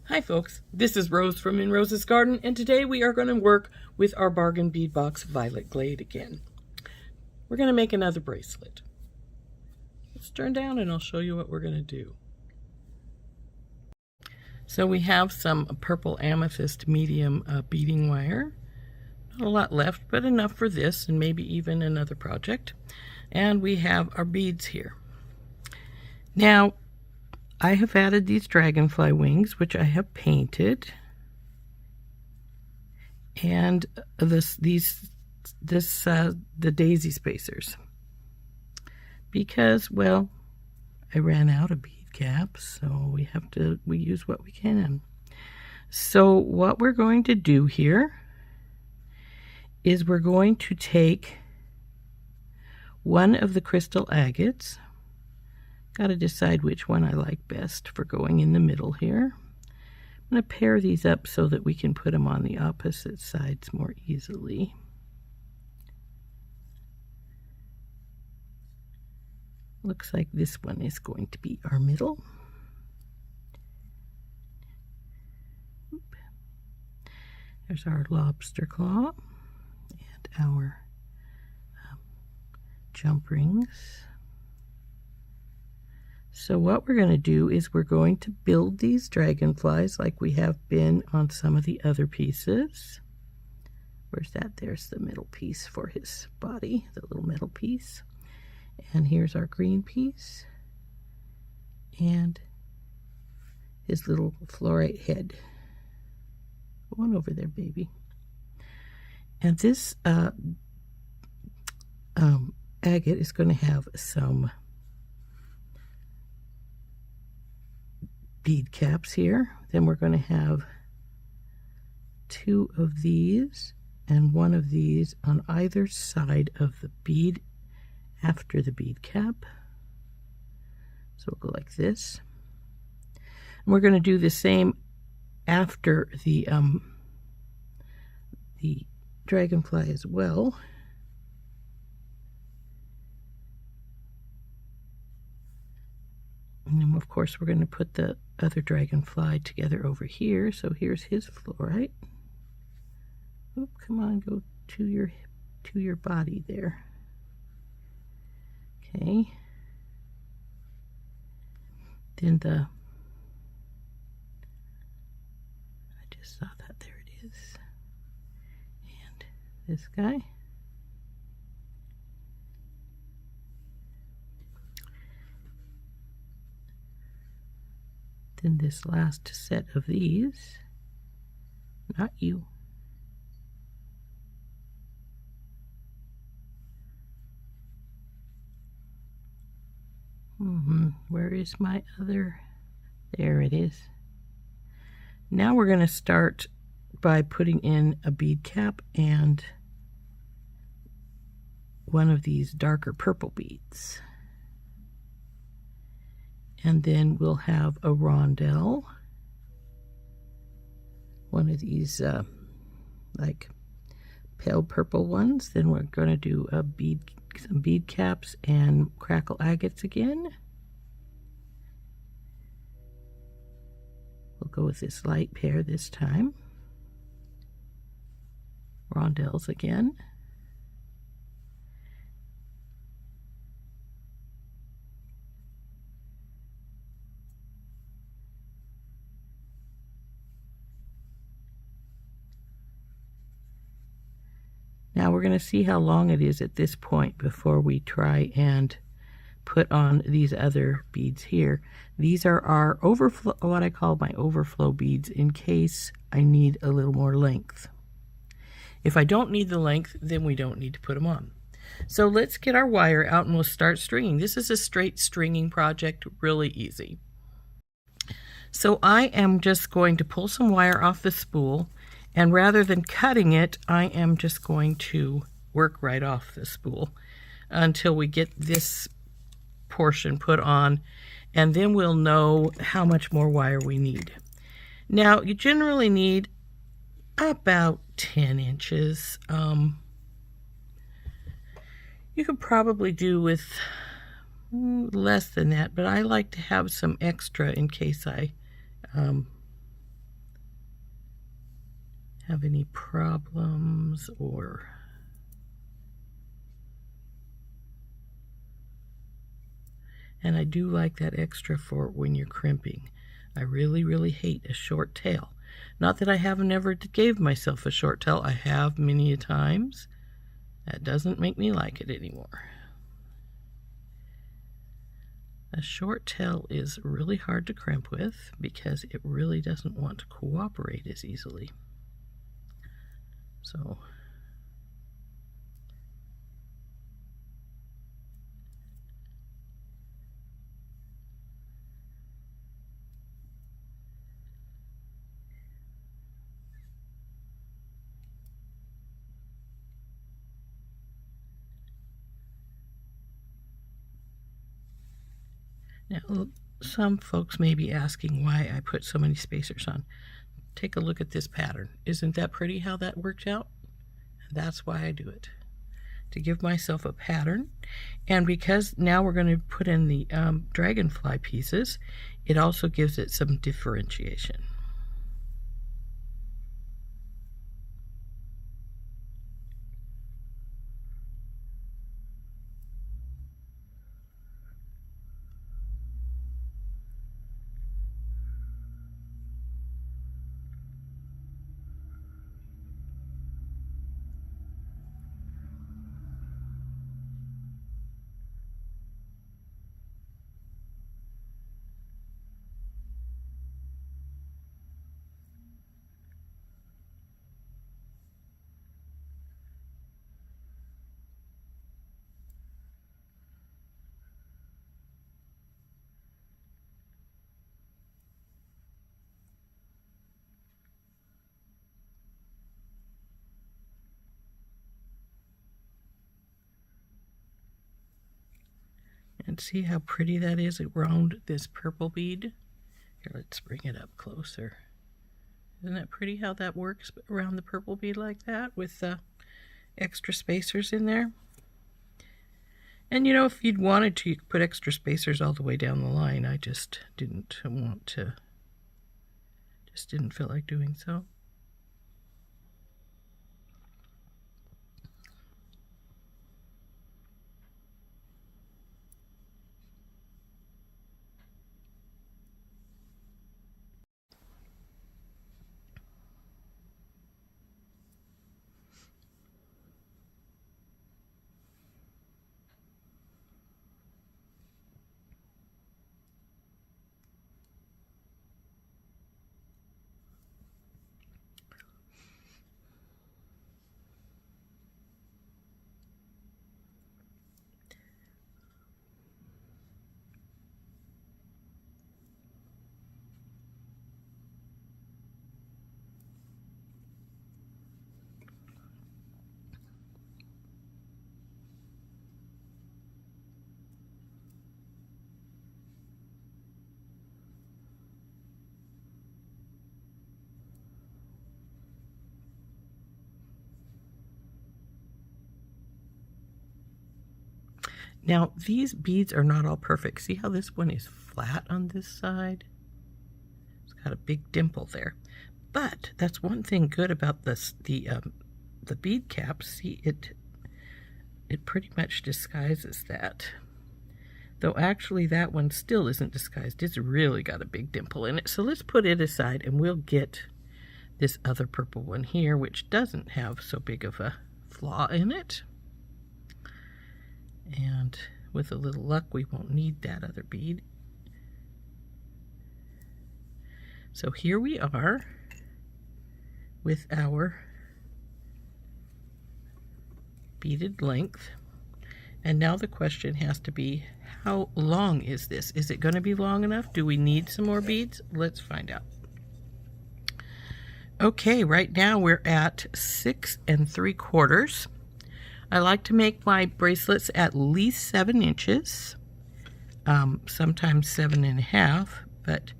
Hi folks, this is Rose from In Rose's Garden, and today we are going to work with our Bargain Bead Box Violet Glade again. We're going to make another bracelet. Let's turn down and I'll show you what we're going to do. So we have some purple amethyst medium beading wire. Not a lot left, but enough for this and maybe even another project. And we have our beads here. Now, I have added these dragonfly wings, which I have painted, and the daisy spacers, because, well, I ran out of bead caps, so we use what we can. So what we're going to do here is we're going to take one of the crystal agates. Got to decide which one I like best for going in the middle here. I'm going to pair these up so that we can put them on the opposite sides more easily. Looks like this one is going to be our middle. There's our lobster claw and our jumprings. So what we're going to do is we're going to build these dragonflies like we have been on some of the other pieces. Where's that? There's the middle piece for his body, the little metal piece. And here's our green piece. And his little fluorite head. Go on over there, baby. And this agate is going to have some bead caps here. Then we're going to have two of these and one of these on either side of the bead after the bead cap. So we'll go like this. And we're going to do the same after the dragonfly as well. And then, of course, we're going to put the other dragonfly together over here. So here's his fluorite. Oop, come on, go to your body there. Okay. Then I just saw that, there it is. And this guy. Then this last set of these, not you. Where is my other? There it is. Now we're going to start by putting in a bead cap and one of these darker purple beads. And then we'll have a rondelle, one of these like pale purple ones. Then we're going to do some bead caps and crackle agates again. We'll go with this light pair this time. Rondelles again. Now we're going to see how long it is at this point before we try and put on these other beads here. These are our overflow, what I call my overflow beads, in case I need a little more length. If I don't need the length, then we don't need to put them on. So let's get our wire out and we'll start stringing. This is a straight stringing project, really easy. So I am just going to pull some wire off the spool, and rather than cutting it, I am just going to work right off the spool until we get this portion put on, and then we'll know how much more wire we need. Now, you generally need about 10 inches. You could probably do with less than that, but I like to have some extra in case I have any problems or and I do like that extra for when you're crimping. I really, really hate a short tail. Not that I haven't ever gave myself a short tail. I have many a times. That doesn't make me like it anymore. A short tail is really hard to crimp with because it really doesn't want to cooperate as easily. So now, some folks may be asking why I put so many spacers on. Take a look at this pattern. Isn't that pretty how that worked out? That's why I do it, to give myself a pattern. And because now we're going to put in the dragonfly pieces, it also gives it some differentiation. And see how pretty that is around this purple bead? Here, let's bring it up closer. Isn't that pretty how that works around the purple bead like that with the extra spacers in there? And you know, if you'd wanted to, you could put extra spacers all the way down the line. I just didn't want to, just didn't feel like doing so. Now, these beads are not all perfect. See how this one is flat on this side? It's got a big dimple there. But that's one thing good about this, the bead cap. See, it pretty much disguises that. Though actually that one still isn't disguised. It's really got a big dimple in it. So let's put it aside and we'll get this other purple one here, which doesn't have so big of a flaw in it. And with a little luck, we won't need that other bead. So here we are with our beaded length. And now the question has to be, how long is this? Is it going to be long enough? Do we need some more beads? Let's find out. Okay, right now we're at 6 3/4. I like to make my bracelets at least 7 inches, sometimes 7 1/2, but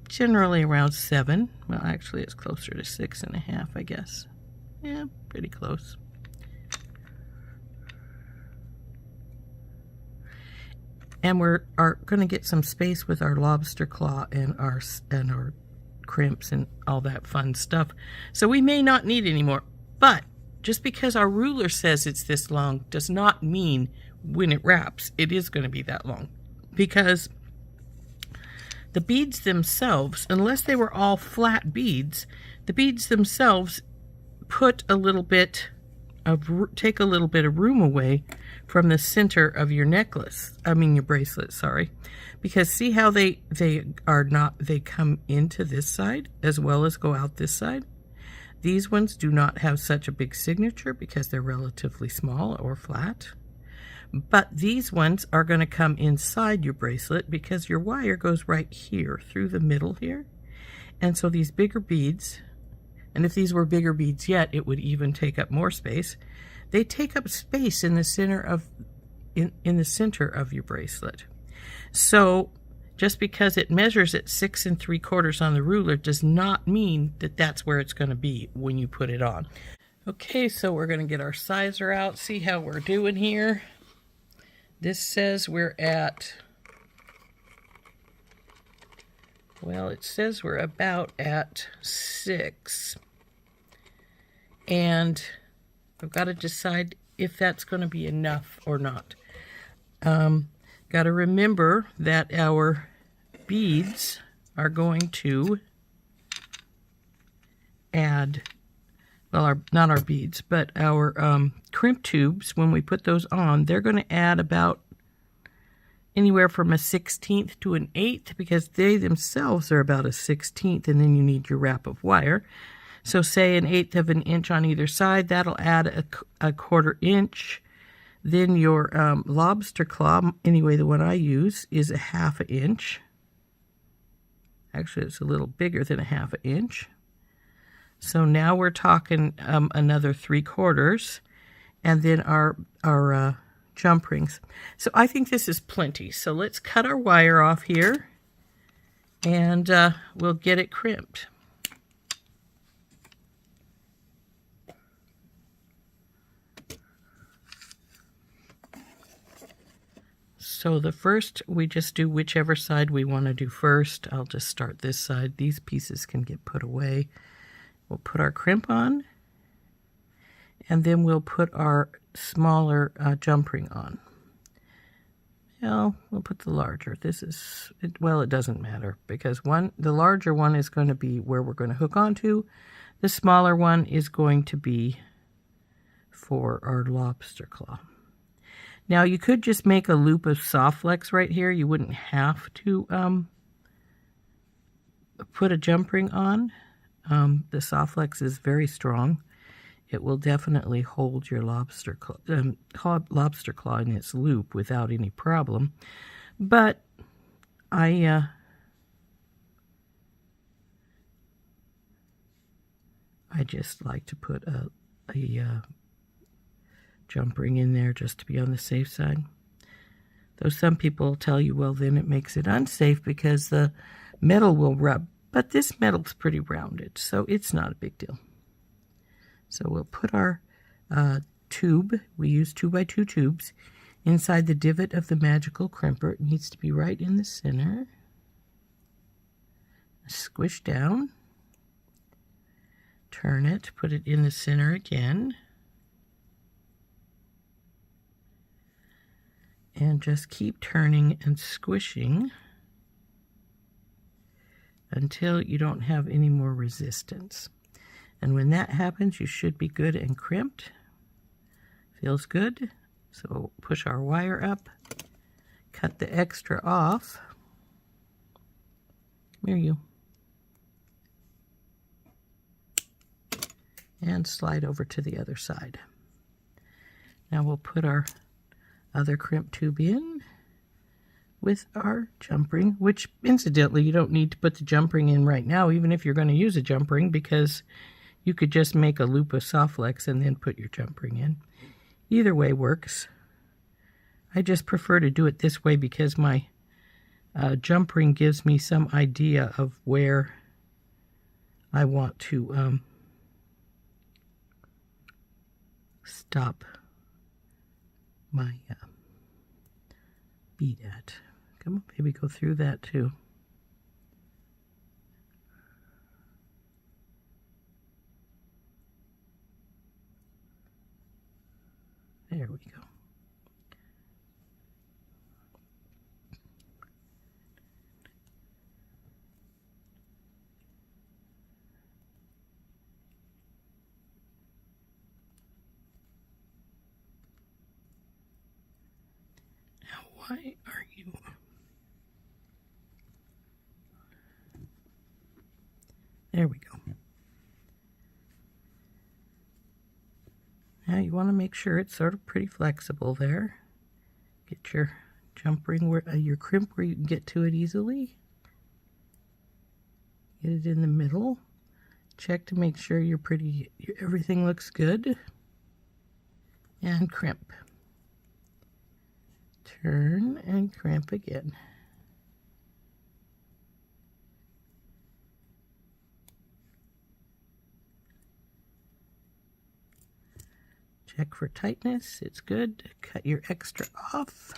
generally around 7. Well, actually it's closer to 6 1/2, I guess. Yeah, pretty close. And we're going to get some space with our lobster claw and our crimps and all that fun stuff. So we may not need any more, but just because our ruler says it's this long does not mean when it wraps it is going to be that long, because the beads themselves, unless they were all flat beads, the beads themselves put a little bit of, take a little bit of room away from the center of your necklace, your bracelet, sorry. Because see how they come into this side as well as go out this side? These ones do not have such a big signature because they're relatively small or flat. But these ones are going to come inside your bracelet because your wire goes right here through the middle here. And so these bigger beads, and if these were bigger beads yet, it would even take up more space. They take up space in the center of in the center of your bracelet. So just because it measures at 6 3/4 on the ruler does not mean that that's where it's going to be when you put it on. Okay, so we're going to get our sizer out, see how we're doing here. This says we're at, well, it says we're about at 6. And I've got to decide if that's going to be enough or not. Got to remember that our beads are going to add, well, not our beads, but our crimp tubes, when we put those on, they're going to add about anywhere from a 1/16 to an 1/8, because they themselves are about a 1/16, and then you need your wrap of wire. So say an 1/8 of an inch on either side, that'll add a 1/4 inch. Then your lobster claw, anyway, the one I use, is a 1/2 inch. Actually, it's a little bigger than a 1/2 inch. So now we're talking another 3/4, and then our jump rings. So I think this is plenty. So let's cut our wire off here, and we'll get it crimped. So the first, we just do whichever side we want to do first. I'll just start this side. These pieces can get put away. We'll put our crimp on, and then we'll put our smaller jump ring on. Well, we'll put the larger. This is, well, it doesn't matter, because the larger one is going to be where we're going to hook onto. The smaller one is going to be for our lobster claw. Now, you could just make a loop of soft flex right here. You wouldn't have to put a jump ring on. The soft flex is very strong. It will definitely hold your lobster claw in its loop without any problem. But I just like to put a jump ring in there just to be on the safe side. Though some people tell you, well, then it makes it unsafe because the metal will rub. But this metal's pretty rounded, so it's not a big deal. So we'll put our tube, we use 2x2 tubes, inside the divot of the magical crimper. It needs to be right in the center. Squish down. Turn it, put it in the center again. And just keep turning and squishing until you don't have any more resistance. And when that happens, you should be good and crimped. Feels good. So we'll push our wire up, cut the extra off. Come here, you. And slide over to the other side. Now we'll put our other crimp tube in with our jump ring, which incidentally you don't need to put the jump ring in right now, even if you're going to use a jump ring, because you could just make a loop of soft flex and then put your jump ring in. Either way works. I just prefer to do it this way because my jump ring gives me some idea of where I want to stop my bead at. Come on, baby, go through that too. we go. Now, why are you... There we go. Now you want to make sure it's sort of pretty flexible there. Get your jump ring, where your crimp where you can get to it easily. Get it in the middle. Check to make sure everything looks good. And crimp. Turn and crimp again. Check for tightness, it's good. Cut your extra off.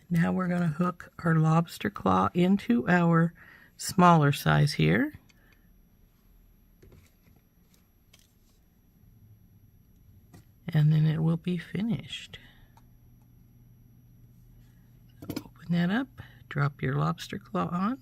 Now we're going to hook our lobster claw into our smaller size here. And then it will be finished. So open that up, drop your lobster claw on.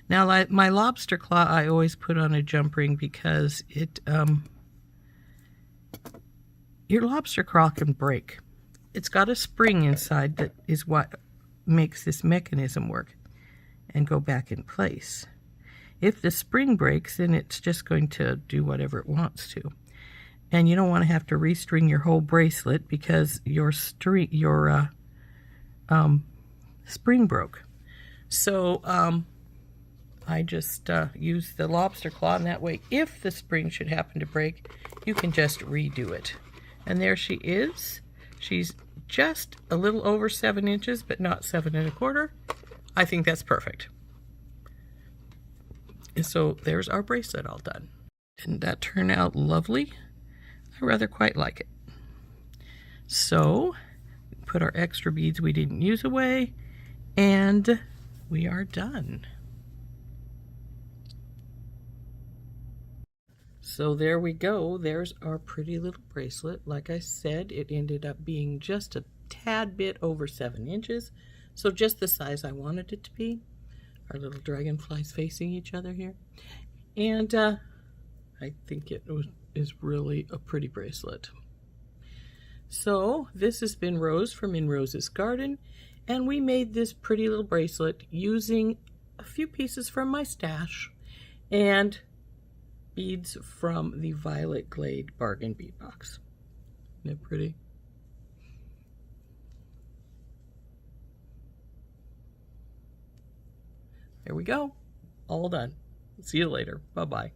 Now, my lobster claw I always put on a jump ring because your lobster claw can break. It's got a spring inside that is what makes this mechanism work and go back in place. If the spring breaks, then it's just going to do whatever it wants to. And you don't want to have to restring your whole bracelet because your spring broke. So I just use the lobster claw, and that way if the spring should happen to break, you can just redo it. And there she is. She's just a little over 7 inches, but not 7 1/4. I think that's perfect. And so there's our bracelet all done. Didn't that turn out lovely? I rather quite like it. So put our extra beads we didn't use away, and we are done. So there we go. There's our pretty little bracelet. Like I said, it ended up being just a tad bit over 7 inches. So just the size I wanted it to be. Our little dragonflies facing each other here. And I think it is really a pretty bracelet. So this has been Rose from In Rose's Garden. And we made this pretty little bracelet using a few pieces from my stash and beads from the Violet Glade Bargain Bead Box. Isn't it pretty? There we go. All done. See you later. Bye-bye.